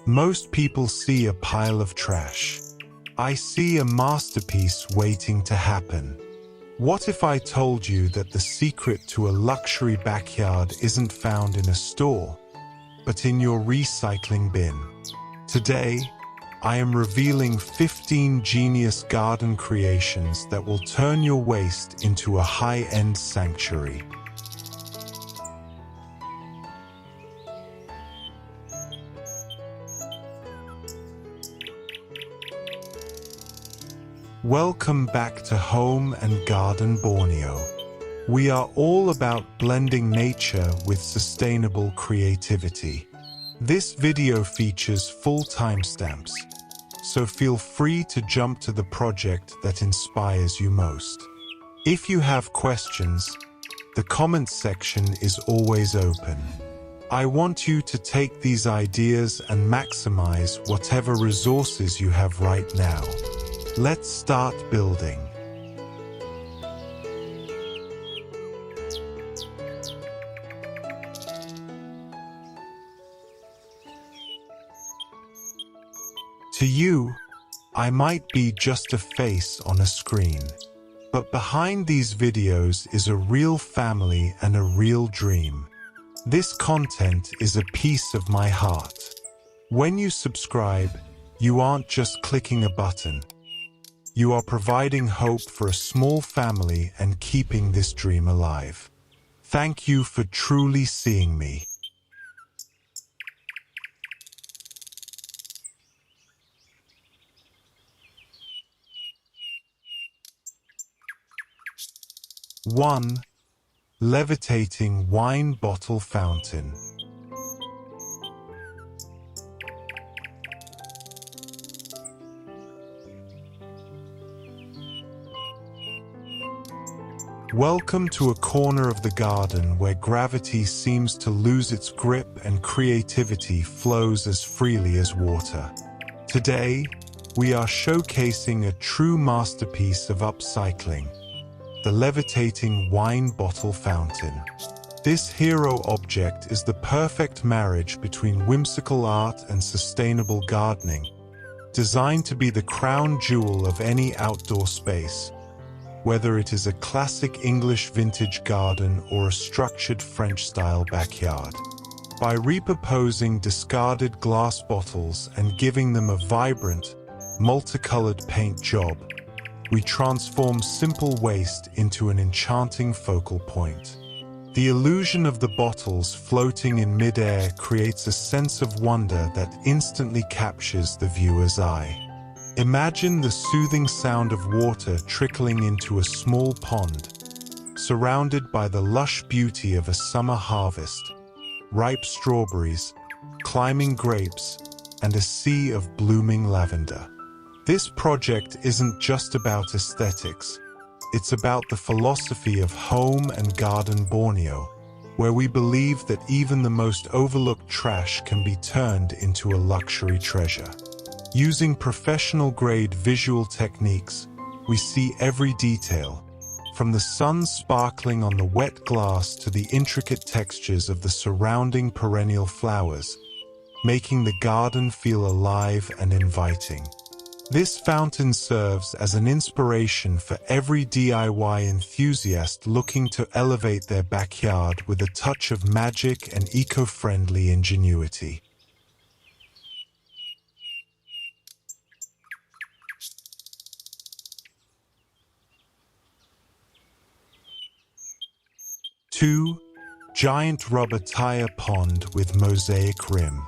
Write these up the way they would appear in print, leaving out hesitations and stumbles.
Most people see a pile of trash. I see a masterpiece waiting to happen. What if I told you that the secret to a luxury backyard isn't found in a store, but in your recycling bin? Today, I am revealing 15 genius garden creations that will turn your waste into a high-end sanctuary. Welcome back to Home and Garden Borneo. We are all about blending nature with sustainable creativity. This video features full timestamps, so feel free to jump to the project that inspires you most. If you have questions, the comments section is always open. I want you to take these ideas and maximize whatever resources you have right now. Let's start building. To you, I might be just a face on a screen, but behind these videos is a real family and a real dream. This content is a piece of my heart. When you subscribe, you aren't just clicking a button. You are providing hope for a small family and keeping this dream alive. Thank you for truly seeing me. One, levitating wine bottle fountain. Welcome to a corner of the garden where gravity seems to lose its grip and creativity flows as freely as water. Today, we are showcasing a true masterpiece of upcycling, the levitating wine bottle fountain. This hero object is the perfect marriage between whimsical art and sustainable gardening, designed to be the crown jewel of any outdoor space. Whether it is a classic English vintage garden or a structured French-style backyard. By repurposing discarded glass bottles and giving them a vibrant, multicolored paint job, we transform simple waste into an enchanting focal point. The illusion of the bottles floating in mid-air creates a sense of wonder that instantly captures the viewer's eye. Imagine the soothing sound of water trickling into a small pond, surrounded by the lush beauty of a summer harvest, ripe strawberries, climbing grapes, and a sea of blooming lavender. This project isn't just about aesthetics, it's about the philosophy of Home and Garden Borneo, where we believe that even the most overlooked trash can be turned into a luxury treasure. Using professional-grade visual techniques, we see every detail, from the sun sparkling on the wet glass to the intricate textures of the surrounding perennial flowers, making the garden feel alive and inviting. This fountain serves as an inspiration for every DIY enthusiast looking to elevate their backyard with a touch of magic and eco-friendly ingenuity. Two, giant rubber tire pond with mosaic rim.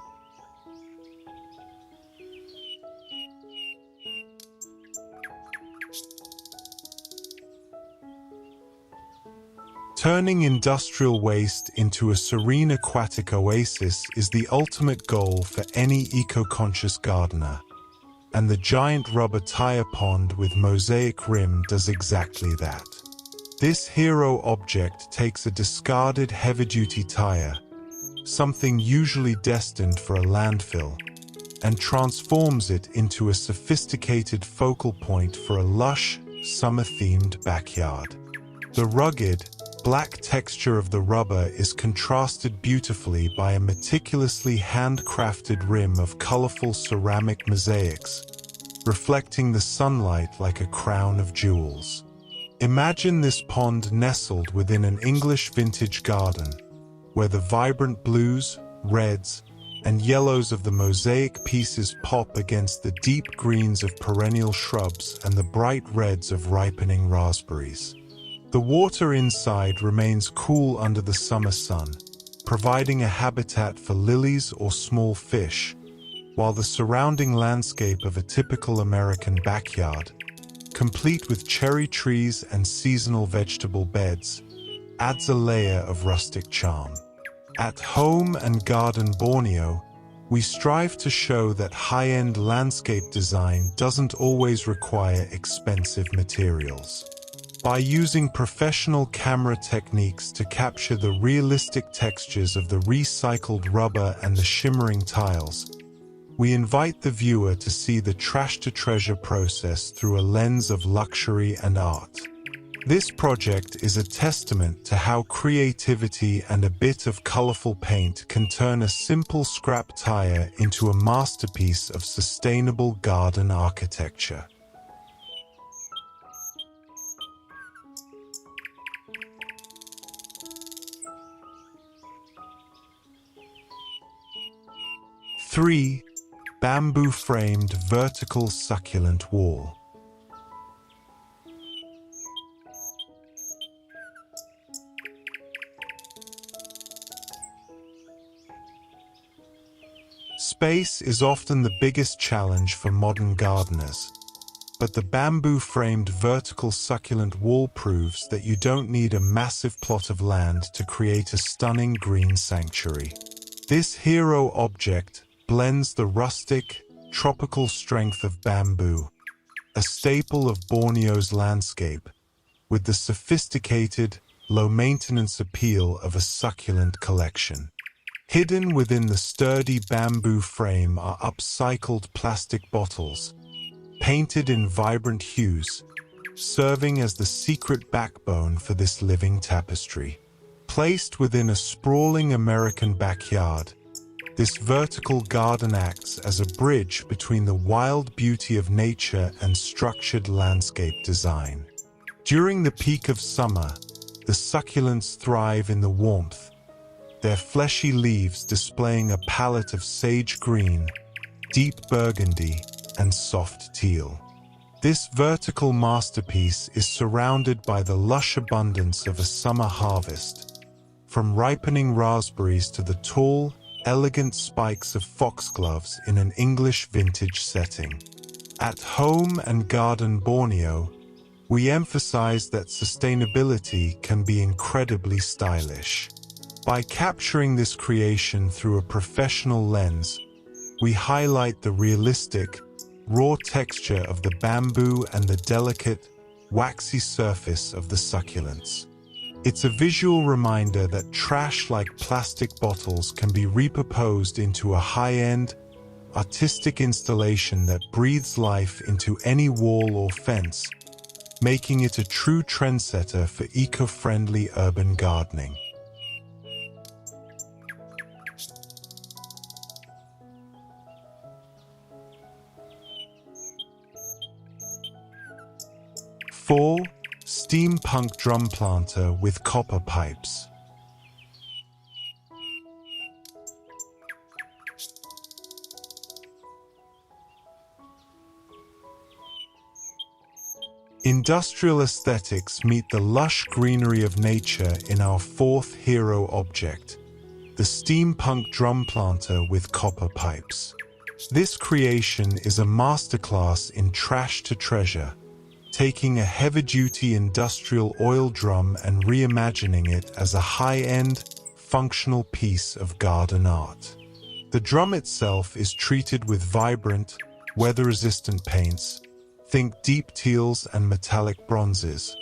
Turning industrial waste into a serene aquatic oasis is the ultimate goal for any eco-conscious gardener. And the giant rubber tire pond with mosaic rim does exactly that. This hero object takes a discarded heavy-duty tire, something usually destined for a landfill, and transforms it into a sophisticated focal point for a lush, summer-themed backyard. The rugged, black texture of the rubber is contrasted beautifully by a meticulously handcrafted rim of colorful ceramic mosaics, reflecting the sunlight like a crown of jewels. Imagine this pond nestled within an English vintage garden, where the vibrant blues, reds, and yellows of the mosaic pieces pop against the deep greens of perennial shrubs and the bright reds of ripening raspberries. The water inside remains cool under the summer sun, providing a habitat for lilies or small fish, while the surrounding landscape of a typical American backyard, complete with cherry trees and seasonal vegetable beds, adds a layer of rustic charm. At Home and Garden Borneo, we strive to show that high-end landscape design doesn't always require expensive materials. By using professional camera techniques to capture the realistic textures of the recycled rubber and the shimmering tiles, we invite the viewer to see the trash-to-treasure process through a lens of luxury and art. This project is a testament to how creativity and a bit of colorful paint can turn a simple scrap tire into a masterpiece of sustainable garden architecture. Three, bamboo-framed vertical succulent wall. Space is often the biggest challenge for modern gardeners, but the bamboo-framed vertical succulent wall proves that you don't need a massive plot of land to create a stunning green sanctuary. This hero object blends the rustic, tropical strength of bamboo, a staple of Borneo's landscape, with the sophisticated, low-maintenance appeal of a succulent collection. Hidden within the sturdy bamboo frame are upcycled plastic bottles, painted in vibrant hues, serving as the secret backbone for this living tapestry. Placed within a sprawling American backyard, this vertical garden acts as a bridge between the wild beauty of nature and structured landscape design. During the peak of summer, the succulents thrive in the warmth, their fleshy leaves displaying a palette of sage green, deep burgundy, and soft teal. This vertical masterpiece is surrounded by the lush abundance of a summer harvest, from ripening raspberries to the tall, elegant spikes of foxgloves in an English vintage setting. At Home and Garden Borneo, we emphasize that sustainability can be incredibly stylish. By capturing this creation through a professional lens, we highlight the realistic, raw texture of the bamboo and the delicate, waxy surface of the succulents. It's a visual reminder that trash like plastic bottles can be repurposed into a high-end, artistic installation that breathes life into any wall or fence, making it a true trendsetter for eco-friendly urban gardening. Four, steampunk drum planter with copper pipes. Industrial aesthetics meet the lush greenery of nature in our fourth hero object, the steampunk drum planter with copper pipes. This creation is a masterclass in trash to treasure, taking a heavy-duty industrial oil drum and reimagining it as a high-end, functional piece of garden art. The drum itself is treated with vibrant, weather-resistant paints, think deep teals and metallic bronzes,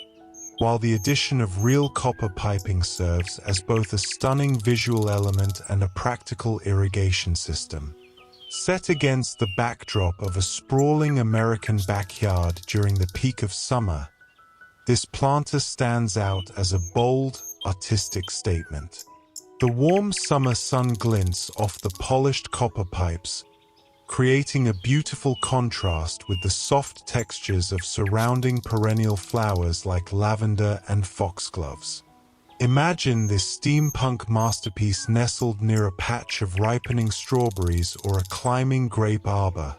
while the addition of real copper piping serves as both a stunning visual element and a practical irrigation system. Set against the backdrop of a sprawling American backyard during the peak of summer, this planter stands out as a bold, artistic statement. The warm summer sun glints off the polished copper pipes, creating a beautiful contrast with the soft textures of surrounding perennial flowers like lavender and foxgloves. Imagine this steampunk masterpiece nestled near a patch of ripening strawberries or a climbing grape arbor,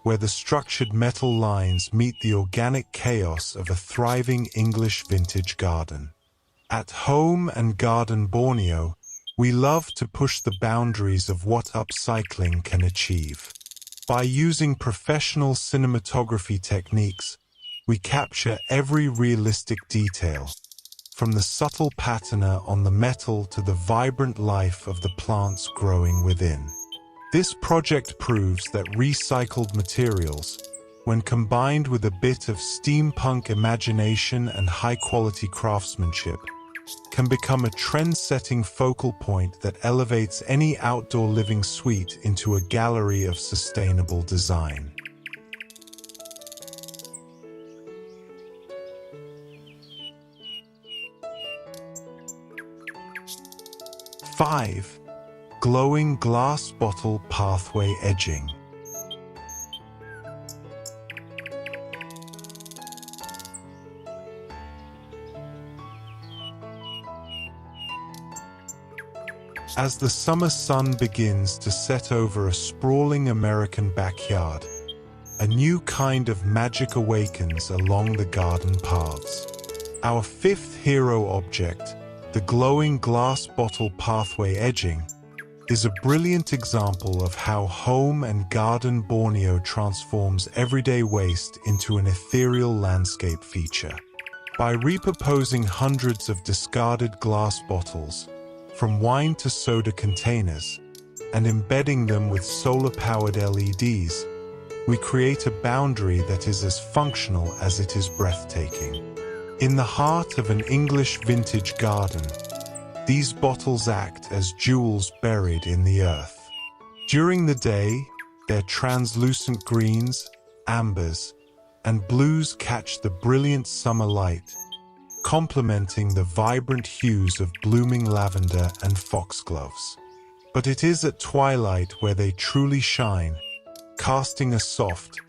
where the structured metal lines meet the organic chaos of a thriving English vintage garden. At home and Garden Borneo, we love to push the boundaries of what upcycling can achieve. By using professional cinematography techniques, we capture every realistic detail, from the subtle patina on the metal to the vibrant life of the plants growing within. This project proves that recycled materials, when combined with a bit of steampunk imagination and high-quality craftsmanship, can become a trend-setting focal point that elevates any outdoor living suite into a gallery of sustainable design. Five, glowing glass bottle pathway edging. As the summer sun begins to set over a sprawling American backyard, a new kind of magic awakens along the garden paths. Our fifth hero object, the glowing glass bottle pathway edging, is a brilliant example of how home and Garden Borneo transforms everyday waste into an ethereal landscape feature. By repurposing hundreds of discarded glass bottles, from wine to soda containers, and embedding them with solar-powered LEDs, we create a boundary that is as functional as it is breathtaking. In the heart of an English vintage garden, these bottles act as jewels buried in the earth. During the day, their translucent greens, ambers, and blues catch the brilliant summer light, complementing the vibrant hues of blooming lavender and foxgloves. But it is at twilight where they truly shine, casting a soft,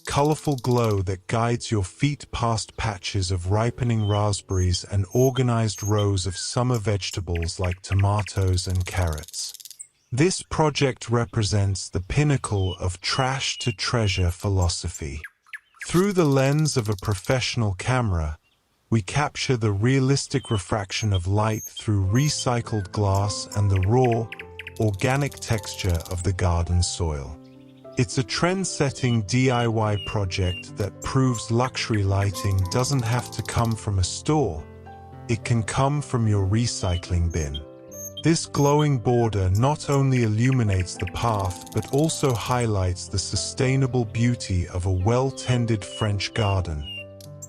colorful glow that guides your feet past patches of ripening raspberries and organized rows of summer vegetables like tomatoes and carrots. This project represents the pinnacle of trash to treasure philosophy. Through the lens of a professional camera, we capture the realistic refraction of light through recycled glass and the raw, organic texture of the garden soil. It's a trend-setting DIY project that proves luxury lighting doesn't have to come from a store. It can come from your recycling bin. This glowing border not only illuminates the path but also highlights the sustainable beauty of a well-tended French garden,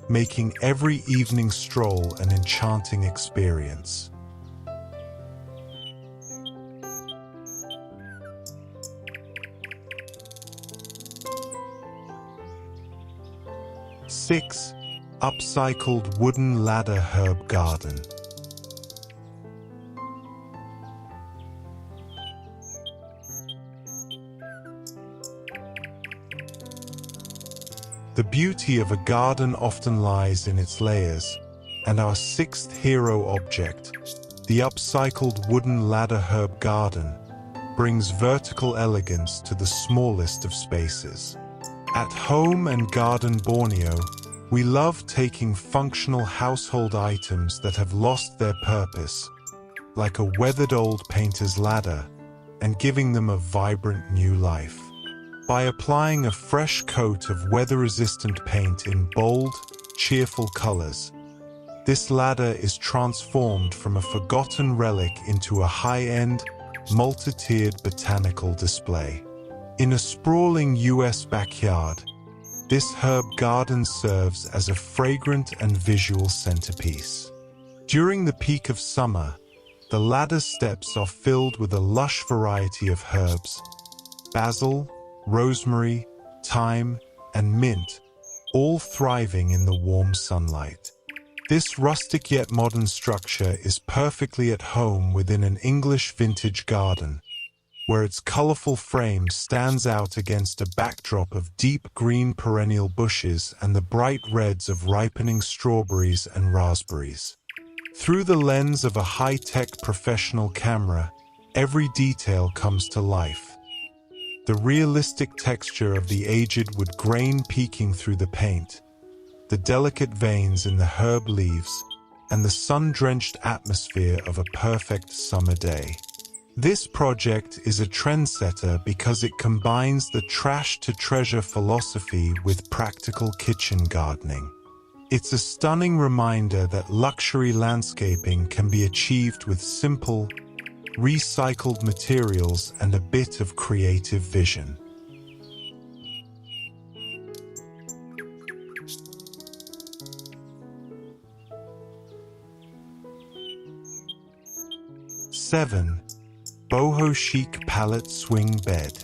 making every evening stroll an enchanting experience. Six, upcycled wooden ladder herb garden. The beauty of a garden often lies in its layers, and our sixth hero object, the upcycled wooden ladder herb garden, brings vertical elegance to the smallest of spaces. At home and Garden Borneo, we love taking functional household items that have lost their purpose, like a weathered old painter's ladder, and giving them a vibrant new life. By applying a fresh coat of weather-resistant paint in bold, cheerful colors, this ladder is transformed from a forgotten relic into a high-end, multi-tiered botanical display. In a sprawling US backyard, this herb garden serves as a fragrant and visual centerpiece. During the peak of summer, the ladder steps are filled with a lush variety of herbs: basil, rosemary, thyme, and mint, all thriving in the warm sunlight. This rustic yet modern structure is perfectly at home within an English vintage garden, where its colorful frame stands out against a backdrop of deep green perennial bushes and the bright reds of ripening strawberries and raspberries. Through the lens of a high-tech professional camera, every detail comes to life. The realistic texture of the aged wood grain peeking through the paint, the delicate veins in the herb leaves, and the sun-drenched atmosphere of a perfect summer day. This project is a trendsetter because it combines the trash-to-treasure philosophy with practical kitchen gardening. It's a stunning reminder that luxury landscaping can be achieved with simple, recycled materials and a bit of creative vision. Seven. Boho Chic Pallet Swing Bed.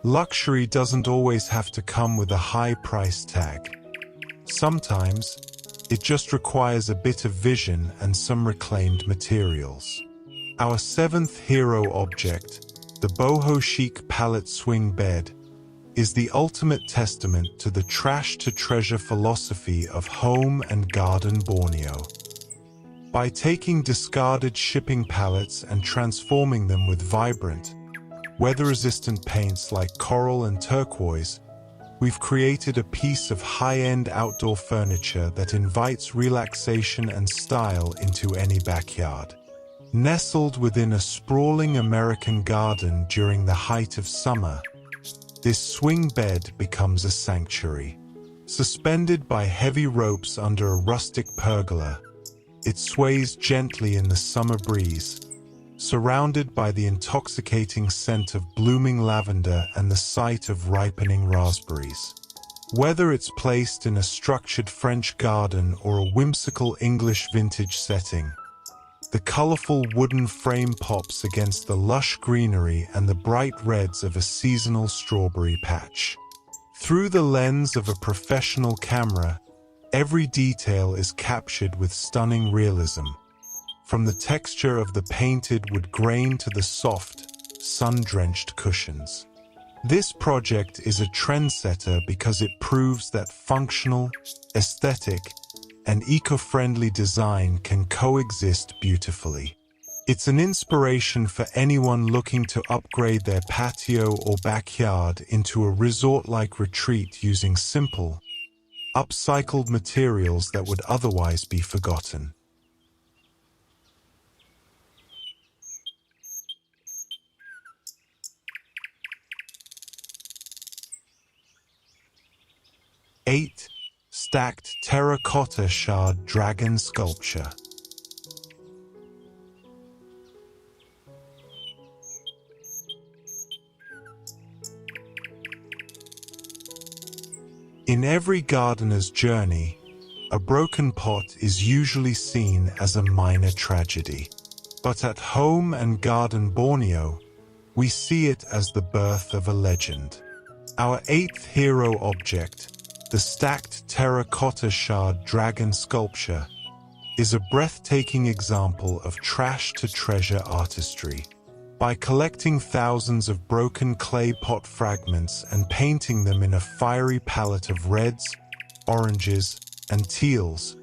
Luxury doesn't always have to come with a high price tag. Sometimes, it just requires a bit of vision and some reclaimed materials. Our seventh hero object, the Boho Chic Pallet Swing Bed, is the ultimate testament to the trash-to-treasure philosophy of home and garden Borneo. By taking discarded shipping pallets and transforming them with vibrant, weather-resistant paints like coral and turquoise, we've created a piece of high-end outdoor furniture that invites relaxation and style into any backyard. Nestled within a sprawling American garden during the height of summer, this swing bed becomes a sanctuary. Suspended by heavy ropes under a rustic pergola, it sways gently in the summer breeze, surrounded by the intoxicating scent of blooming lavender and the sight of ripening raspberries. Whether it's placed in a structured French garden or a whimsical English vintage setting, the colorful wooden frame pops against the lush greenery and the bright reds of a seasonal strawberry patch. Through the lens of a professional camera, every detail is captured with stunning realism, from the texture of the painted wood grain to the soft, sun-drenched cushions. This project is a trendsetter because it proves that functional, aesthetic, and eco-friendly design can coexist beautifully. It's an inspiration for anyone looking to upgrade their patio or backyard into a resort-like retreat using simple, upcycled materials that would otherwise be forgotten. Eight. Stacked terracotta shard dragon sculpture. In every gardener's journey, a broken pot is usually seen as a minor tragedy. But at Home and Garden Borneo, we see it as the birth of a legend. Our eighth hero object, the stacked terracotta shard dragon sculpture, is a breathtaking example of trash-to-treasure artistry. By collecting thousands of broken clay pot fragments and painting them in a fiery palette of reds, oranges, and teals,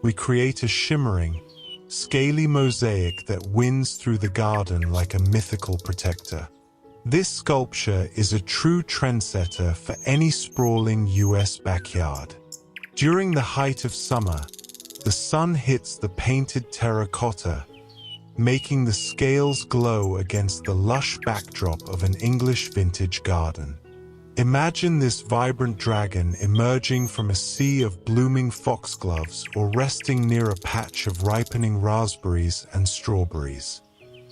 we create a shimmering, scaly mosaic that winds through the garden like a mythical protector. This sculpture is a true trendsetter for any sprawling US backyard. During the height of summer, the sun hits the painted terracotta, making the scales glow against the lush backdrop of an English vintage garden. Imagine this vibrant dragon emerging from a sea of blooming foxgloves or resting near a patch of ripening raspberries and strawberries.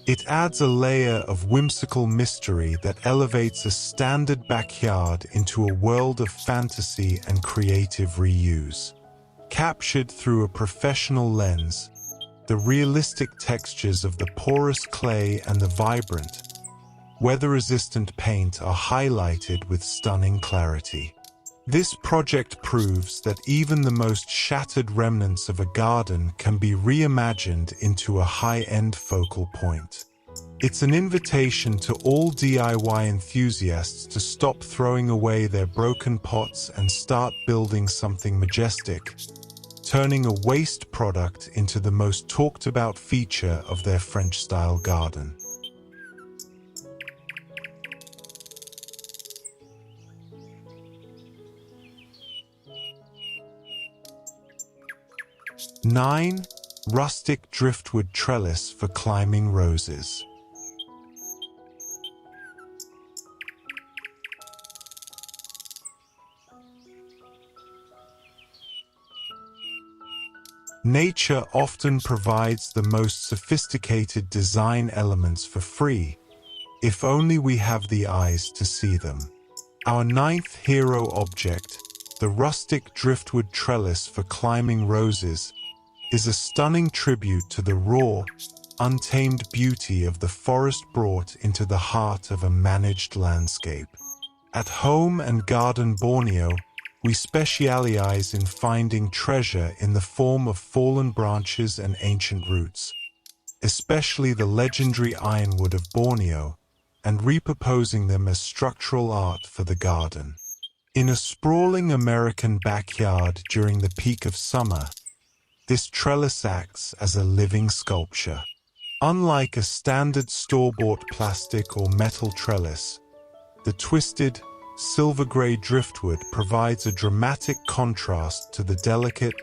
It adds a layer of whimsical mystery that elevates a standard backyard into a world of fantasy and creative reuse. Captured through a professional lens, The realistic textures of the porous clay and the vibrant, weather-resistant paint are highlighted with stunning clarity. This project proves that even the most shattered remnants of a garden can be reimagined into a high-end focal point. It's an invitation to all DIY enthusiasts to stop throwing away their broken pots and start building something majestic, turning a waste product into the most talked-about feature of their French-style garden. Nine, rustic driftwood trellis for climbing roses. Nature often provides the most sophisticated design elements for free, if only we have the eyes to see them. Our ninth hero object, the rustic driftwood trellis for climbing roses, is a stunning tribute to the raw, untamed beauty of the forest brought into the heart of a managed landscape. At home and Garden Borneo, we specialize in finding treasure in the form of fallen branches and ancient roots, especially the legendary ironwood of Borneo, and repurposing them as structural art for the garden. In a sprawling American backyard during the peak of summer, this trellis acts as a living sculpture. Unlike a standard store-bought plastic or metal trellis, the twisted, silver-gray driftwood provides a dramatic contrast to the delicate,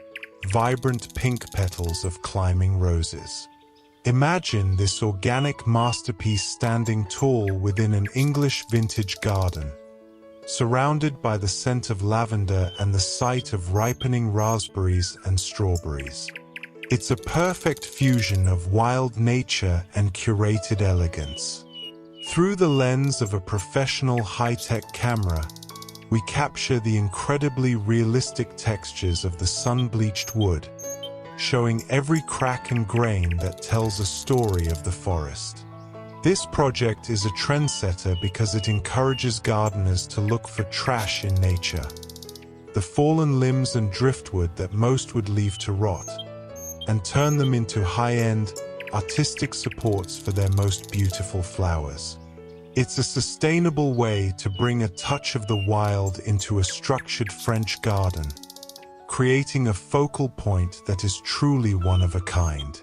vibrant pink petals of climbing roses. Imagine this organic masterpiece standing tall within an English vintage garden, surrounded by the scent of lavender and the sight of ripening raspberries and strawberries. It's a perfect fusion of wild nature and curated elegance. Through the lens of a professional high-tech camera, we capture the incredibly realistic textures of the sun-bleached wood, showing every crack and grain that tells a story of the forest. This project is a trendsetter because it encourages gardeners to look for trash in nature, the fallen limbs and driftwood that most would leave to rot, and turn them into high-end, artistic supports for their most beautiful flowers. It's a sustainable way to bring a touch of the wild into a structured French garden, creating a focal point that is truly one of a kind.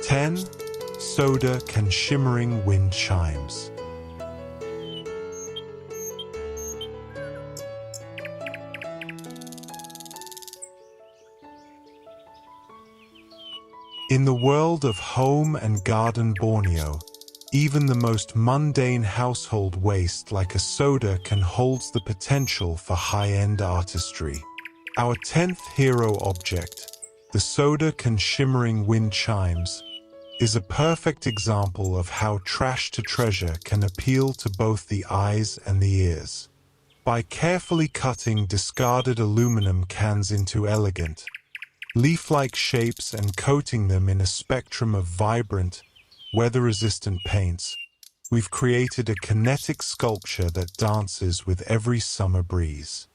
Ten, soda can shimmering wind chimes. In the world of home and Garden Borneo, even the most mundane household waste like a soda can hold the potential for high-end artistry. Our 10th hero object, the soda can shimmering wind chimes, is a perfect example of how trash to treasure can appeal to both the eyes and the ears. By carefully cutting discarded aluminum cans into elegant, leaf-like shapes and coating them in a spectrum of vibrant, weather-resistant paints, we've created a kinetic sculpture that dances with every summer breeze.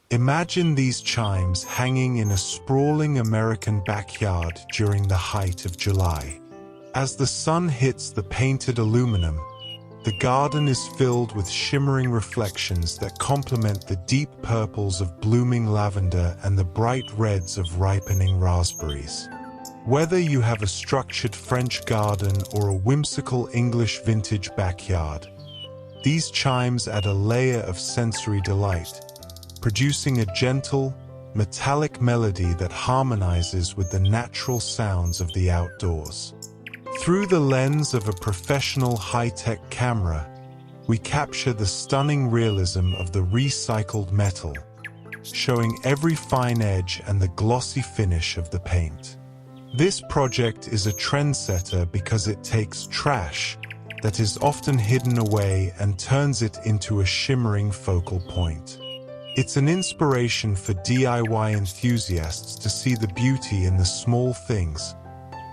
Imagine these chimes hanging in a sprawling American backyard during the height of July. As the sun hits the painted aluminum, the garden is filled with shimmering reflections that complement the deep purples of blooming lavender and the bright reds of ripening raspberries. Whether you have a structured French garden or a whimsical English vintage backyard, these chimes add a layer of sensory delight, producing a gentle, metallic melody that harmonizes with the natural sounds of the outdoors. Through the lens of a professional high-tech camera, we capture the stunning realism of the recycled metal, showing every fine edge and the glossy finish of the paint. This project is a trendsetter because it takes trash, that is often hidden away and turns it into a shimmering focal point. It's an inspiration for DIY enthusiasts to see the beauty in the small things,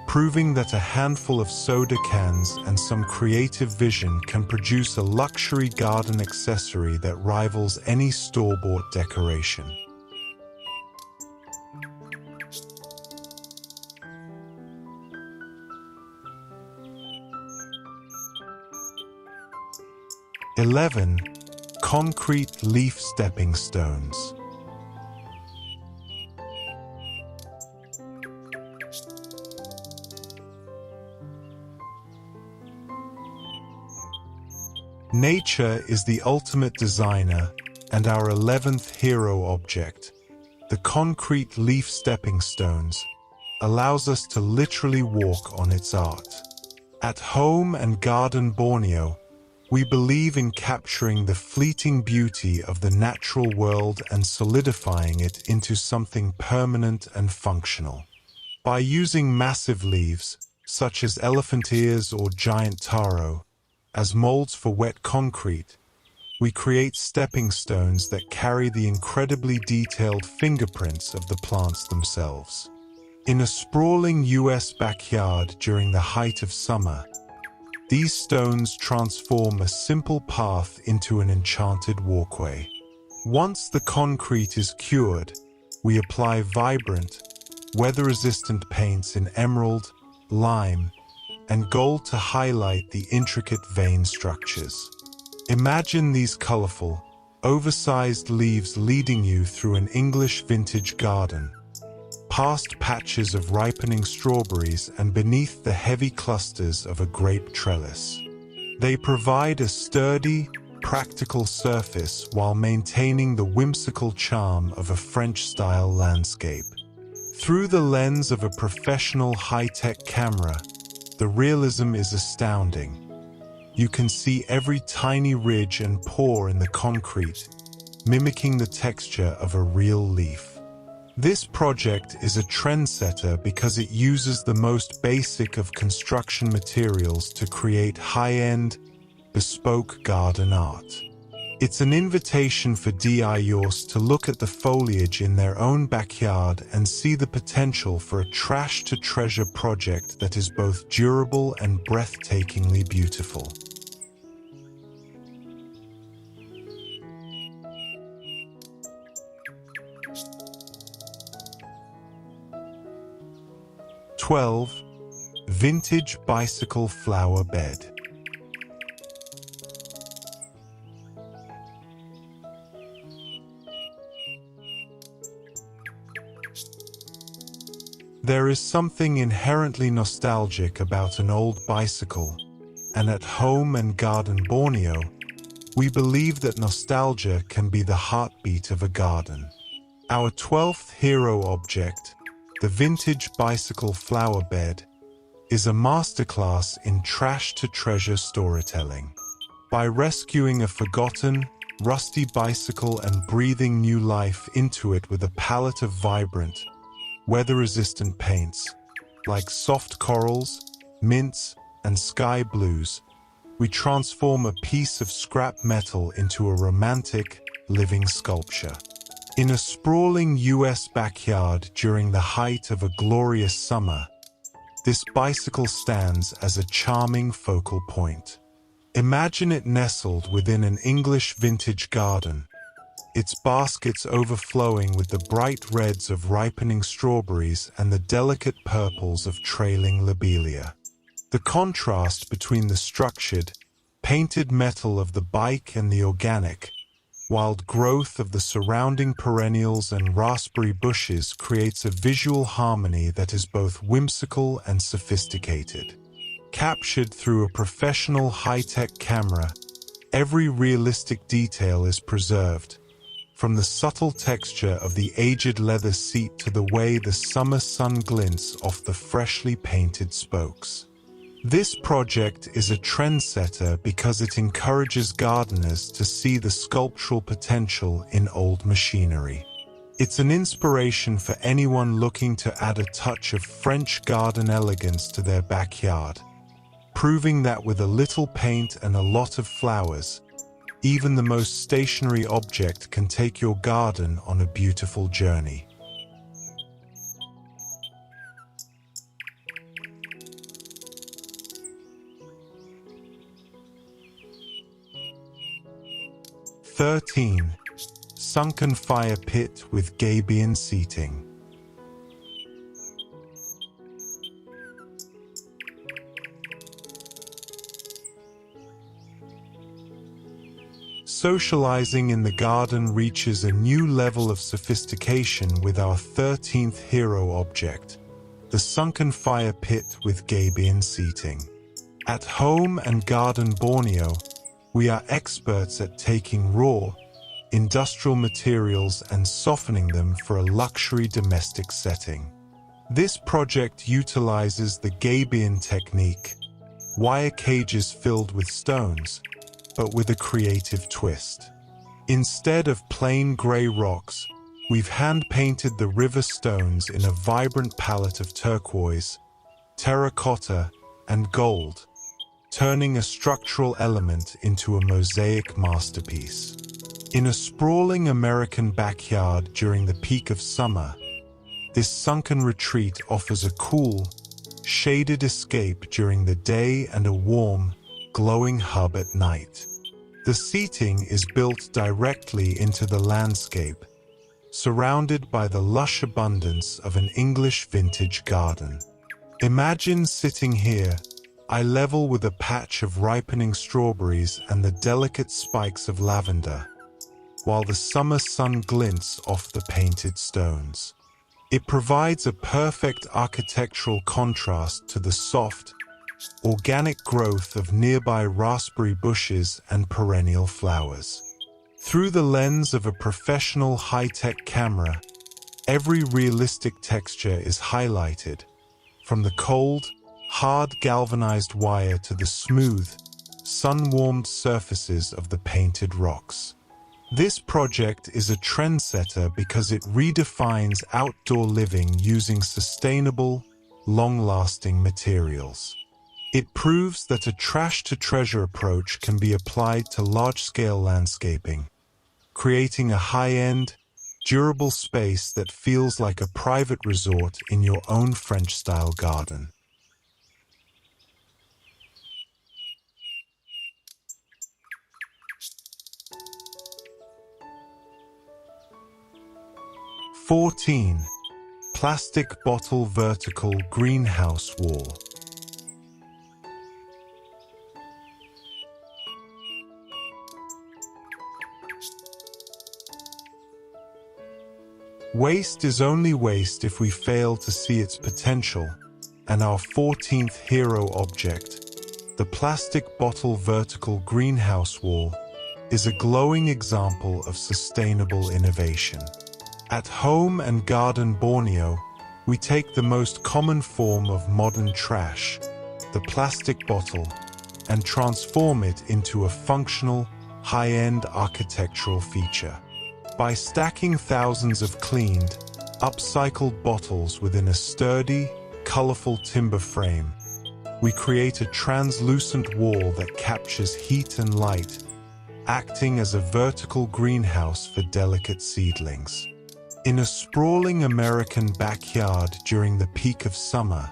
proving that a handful of soda cans and some creative vision can produce a luxury garden accessory that rivals any store-bought decoration. (11) Concrete leaf stepping stones. Nature is the ultimate designer, and our 11th hero object, the concrete leaf stepping stones, allows us to literally walk on its art. At home and Garden Borneo, we believe in capturing the fleeting beauty of the natural world and solidifying it into something permanent and functional. By using massive leaves, such as elephant ears or giant taro, as molds for wet concrete, we create stepping stones that carry the incredibly detailed fingerprints of the plants themselves. In a sprawling US backyard during the height of summer, these stones transform a simple path into an enchanted walkway. Once the concrete is cured, we apply vibrant, weather-resistant paints in emerald, lime, and gold to highlight the intricate vein structures. Imagine these colorful, oversized leaves leading you through an English vintage garden, past patches of ripening strawberries and beneath the heavy clusters of a grape trellis. They provide a sturdy, practical surface while maintaining the whimsical charm of a French-style landscape. Through the lens of a professional high-tech camera, the realism is astounding. You can see every tiny ridge and pore in the concrete, mimicking the texture of a real leaf. This project is a trendsetter because it uses the most basic of construction materials to create high-end, bespoke garden art. It's an invitation for DIYers to look at the foliage in their own backyard and see the potential for a trash-to-treasure project that is both durable and breathtakingly beautiful. (12) Vintage bicycle flower bed. There is something inherently nostalgic about an old bicycle, and at home and Garden Borneo, we believe that nostalgia can be the heartbeat of a garden. Our 12th hero object, the vintage bicycle flower bed, is a masterclass in trash-to-treasure storytelling. By rescuing a forgotten, rusty bicycle and breathing new life into it with a palette of vibrant, weather-resistant paints, like soft corals, mints, and sky blues, we transform a piece of scrap metal into a romantic, living sculpture. In a sprawling US backyard during the height of a glorious summer, this bicycle stands as a charming focal point. Imagine it nestled within an English vintage garden, its baskets overflowing with the bright reds of ripening strawberries and the delicate purples of trailing lobelia. The contrast between the structured, painted metal of the bike and the organic, wild growth of the surrounding perennials and raspberry bushes creates a visual harmony that is both whimsical and sophisticated. Captured through a professional high-tech camera, every realistic detail is preserved, from the subtle texture of the aged leather seat to the way the summer sun glints off the freshly painted spokes. This project is a trendsetter because it encourages gardeners to see the sculptural potential in old machinery. It's an inspiration for anyone looking to add a touch of French garden elegance to their backyard, proving that with a little paint and a lot of flowers, even the most stationary object can take your garden on a beautiful journey. Sunken fire pit with Gabion seating. Socializing in the garden reaches a new level of sophistication with our 13th hero object, the sunken fire pit with Gabion seating. At home and Garden Borneo, we are experts at taking raw, industrial materials and softening them for a luxury domestic setting. This project utilizes the Gabion technique, wire cages filled with stones, but with a creative twist. Instead of plain gray rocks, we've hand-painted the river stones in a vibrant palette of turquoise, terracotta, and gold, turning a structural element into a mosaic masterpiece. In a sprawling American backyard during the peak of summer, this sunken retreat offers a cool, shaded escape during the day and a warm, glowing hub at night. The seating is built directly into the landscape, surrounded by the lush abundance of an English vintage garden. Imagine sitting here, eye level with a patch of ripening strawberries and the delicate spikes of lavender, while the summer sun glints off the painted stones. It provides a perfect architectural contrast to the soft, organic growth of nearby raspberry bushes and perennial flowers. Through the lens of a professional high-tech camera, every realistic texture is highlighted, from the cold, hard galvanized wire to the smooth, sun-warmed surfaces of the painted rocks. This project is a trendsetter because it redefines outdoor living using sustainable, long-lasting materials. It proves that a trash-to-treasure approach can be applied to large-scale landscaping, creating a high-end, durable space that feels like a private resort in your own French-style garden. Plastic bottle vertical greenhouse wall. Waste is only waste if we fail to see its potential, and our 14th hero object, the plastic bottle vertical greenhouse wall, is a glowing example of sustainable innovation. At home and Garden Borneo, we take the most common form of modern trash, the plastic bottle, and transform it into a functional, high-end architectural feature. By stacking thousands of cleaned, upcycled bottles within a sturdy, colorful timber frame, we create a translucent wall that captures heat and light, acting as a vertical greenhouse for delicate seedlings. In a sprawling American backyard during the peak of summer,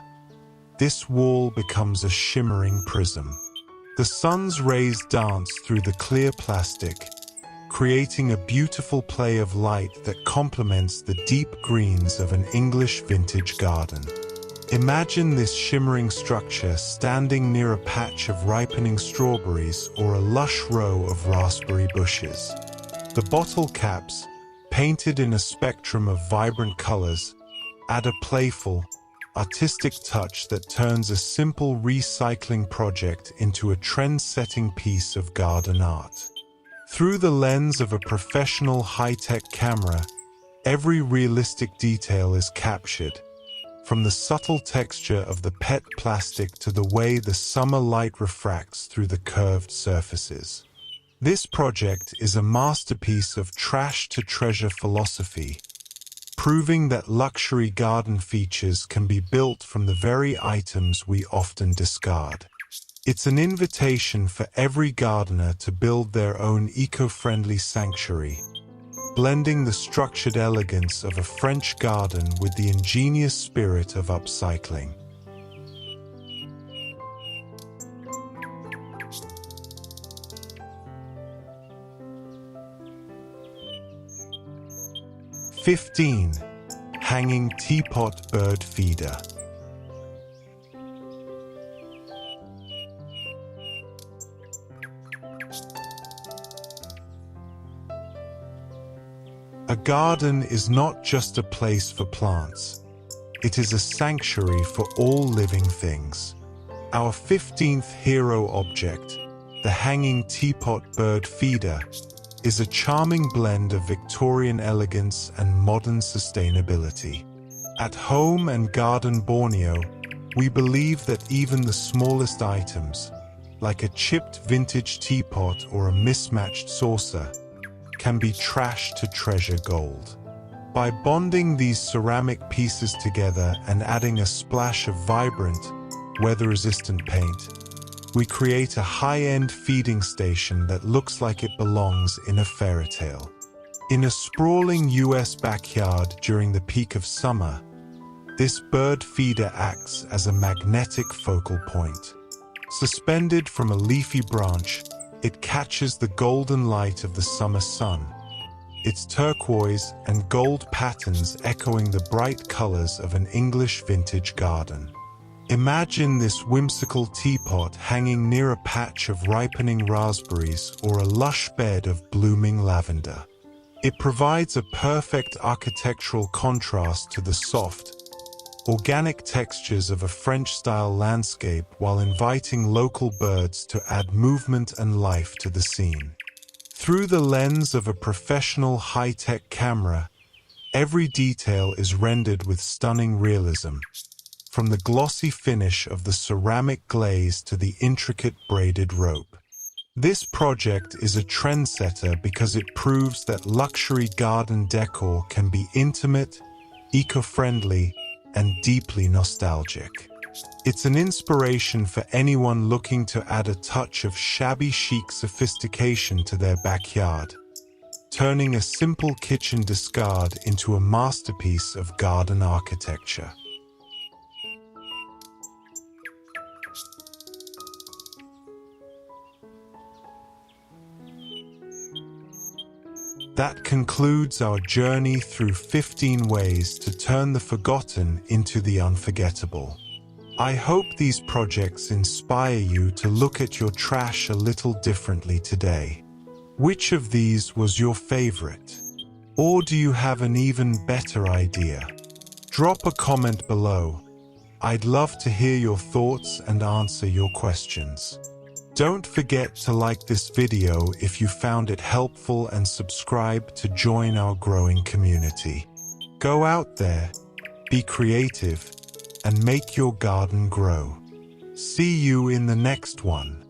this wall becomes a shimmering prism. The sun's rays dance through the clear plastic, creating a beautiful play of light that complements the deep greens of an English vintage garden. Imagine this shimmering structure standing near a patch of ripening strawberries or a lush row of raspberry bushes. The bottle caps, painted in a spectrum of vibrant colors, add a playful, artistic touch that turns a simple recycling project into a trend-setting piece of garden art. Through the lens of a professional high-tech camera, every realistic detail is captured, from the subtle texture of the PET plastic to the way the summer light refracts through the curved surfaces. This project is a masterpiece of trash-to-treasure philosophy, proving that luxury garden features can be built from the very items we often discard. It's an invitation for every gardener to build their own eco-friendly sanctuary, blending the structured elegance of a French garden with the ingenious spirit of upcycling. Hanging teapot bird feeder. A garden is not just a place for plants. It is a sanctuary for all living things. Our 15th hero object, the hanging teapot bird feeder, is a charming blend of Victorian elegance and modern sustainability. At home and Garden Borneo, we believe that even the smallest items, like a chipped vintage teapot or a mismatched saucer, can be trash to treasure gold. By bonding these ceramic pieces together and adding a splash of vibrant, weather-resistant paint, we create a high-end feeding station that looks like it belongs in a fairy tale. In a sprawling US backyard during the peak of summer, this bird feeder acts as a magnetic focal point. Suspended from a leafy branch, it catches the golden light of the summer sun, its turquoise and gold patterns echoing the bright colors of an English vintage garden. Imagine this whimsical teapot hanging near a patch of ripening raspberries or a lush bed of blooming lavender. It provides a perfect architectural contrast to the soft, organic textures of a French-style landscape while inviting local birds to add movement and life to the scene. Through the lens of a professional high-tech camera, every detail is rendered with stunning realism, from the glossy finish of the ceramic glaze to the intricate braided rope. This project is a trendsetter because it proves that luxury garden decor can be intimate, eco-friendly, and deeply nostalgic. It's an inspiration for anyone looking to add a touch of shabby chic sophistication to their backyard, turning a simple kitchen discard into a masterpiece of garden architecture. That concludes our journey through 15 ways to turn the forgotten into the unforgettable. I hope these projects inspire you to look at your trash a little differently today. Which of these was your favorite? Or do you have an even better idea? Drop a comment below. I'd love to hear your thoughts and answer your questions. Don't forget to like this video if you found it helpful and subscribe to join our growing community. Go out there, be creative, and make your garden grow. See you in the next one.